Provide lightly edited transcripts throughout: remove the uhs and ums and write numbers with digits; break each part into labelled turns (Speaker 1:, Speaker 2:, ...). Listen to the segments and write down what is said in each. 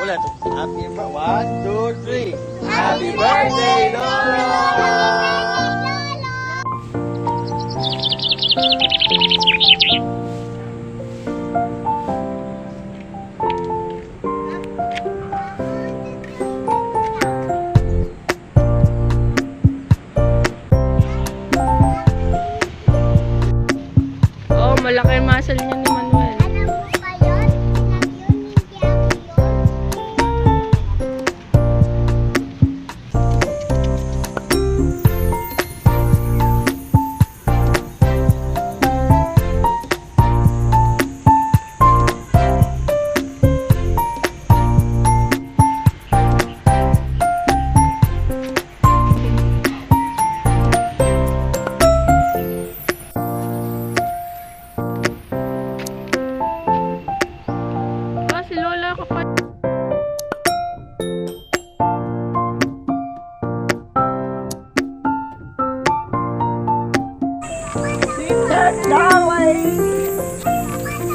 Speaker 1: Ulit. Happy birthday. 1, 2, 3. Happy birthday, Lolo!
Speaker 2: Oh, malaki ang muscle niya ni Manuel.
Speaker 3: Alam mo ba yun? Hindi ako yun.
Speaker 2: Ah, si Lola ka pa.
Speaker 4: Sweetheart darling,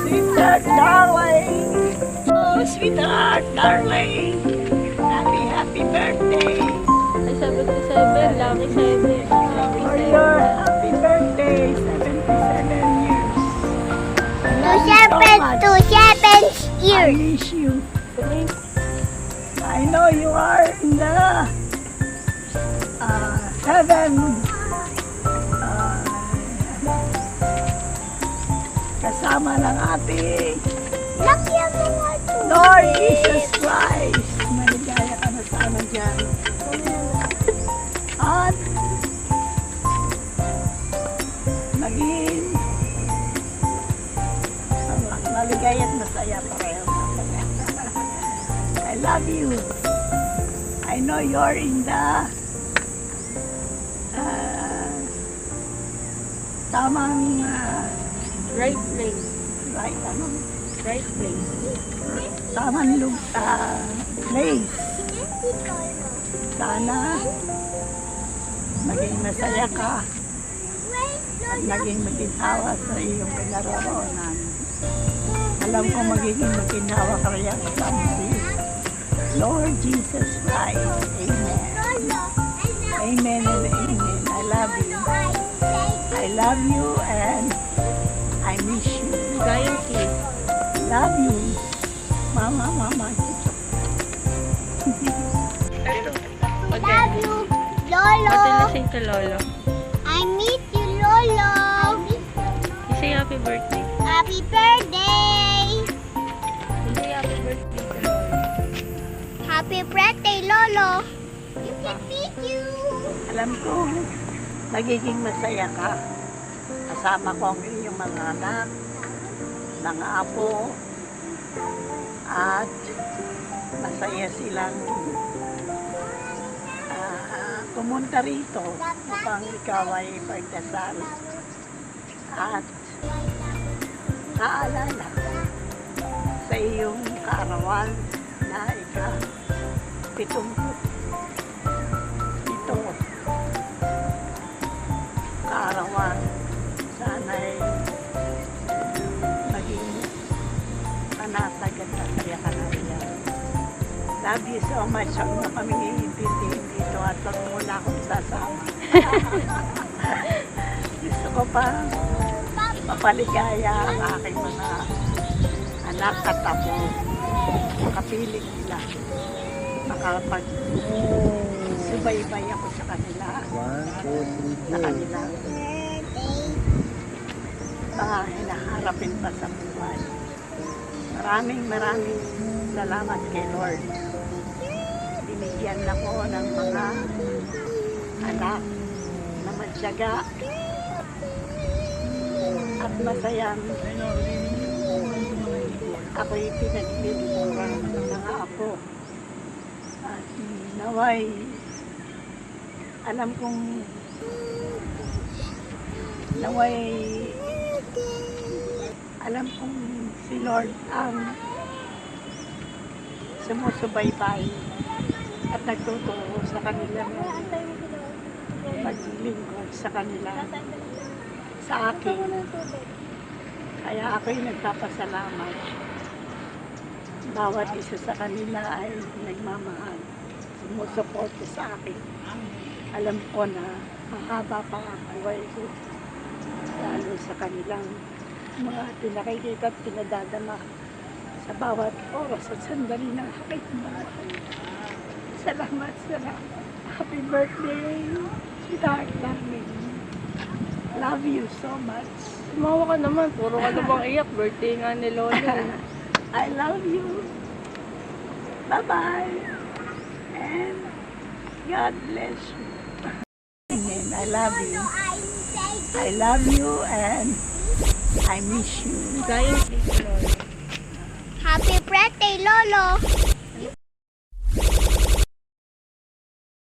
Speaker 4: sweetheart darling, oh sweetheart darling, happy birthday
Speaker 2: Ay, 77. Lucky 7.
Speaker 4: for your happy birthday, 77 years.
Speaker 3: To 7
Speaker 4: I
Speaker 3: years.
Speaker 4: miss you. I know you are in the heaven. Kasama ng ating
Speaker 3: Laki mo nga ito.
Speaker 4: Lord Jesus Christ. Maligaya ka na sana dyan. At maging maligaya at masaya pareho. I love you. I know you're in the tamang
Speaker 2: Right place.
Speaker 4: right,
Speaker 2: Right place.
Speaker 4: tamang place. Sana maging masaya ka at maging maginhawa sa iyong pinaroroonan. Alam ko magiging maginhawa ka rin kasama si Lord Jesus Christ. Amen. Amen and amen. I love you. I love you and I miss you.
Speaker 2: Gayang kiss.
Speaker 4: Love you. Mama.
Speaker 3: Love you, Lolo.
Speaker 2: Patilasing ka, Lolo.
Speaker 3: I miss you, Lolo.
Speaker 2: Say happy birthday.
Speaker 3: Happy birthday.
Speaker 2: Say happy birthday ka, Lolo.
Speaker 3: Happy birthday, Lolo. You can meet you.
Speaker 4: Alam ko, magiging masaya ka. Kasama ko ang iyong mga anak, mga apo, at masaya silang pumunta rito upang ikaw ay pagdasal at aalala sa iyong kaarawan na ika-70 kaarawan. Sana'y maging panatag at masaya ka na rin. Love you so much. Huwag mo kami iintindihin dito at huwag mo na akong sasama. Gusto ko pa mapaligaya ang aking mga anak at apo. Makapiling nila. Makapag-subaybay ako sa kanila.
Speaker 1: 1, 2, 3,
Speaker 4: Sa kanila. Mga hinaharapin pa sa buhay. Maraming salamat kay Lord. Binigyan ako ng mga anak na matyaga at masayang ako'y pinagliliburan ng mga apo. At naway, alam kong si Lord ang sumusubaybay at nagtuturo sa kanila maglilingkod sa kanila sa akin. Kaya ako'y nagpapasalamat bawat isa sa kanila ay nagmamahal. Sumusuporta sa akin. Alam ko na mahaba pa ang buhay ko. Lalo sa kanilang mga pinakikita at pinadadama sa bawat oras at sandali ng aking buhay. Salamat, salamat. Happy birthday, sweetheart namin. Love you so much.
Speaker 2: Tumawa ka naman. Puro ka namang iyak. Birthday nga ni Lolo.
Speaker 4: I love you. Bye-bye. And God bless you. Amen. I love you. I love you and I miss you.
Speaker 2: Gayong si Lolo.
Speaker 3: Happy birthday, Lolo!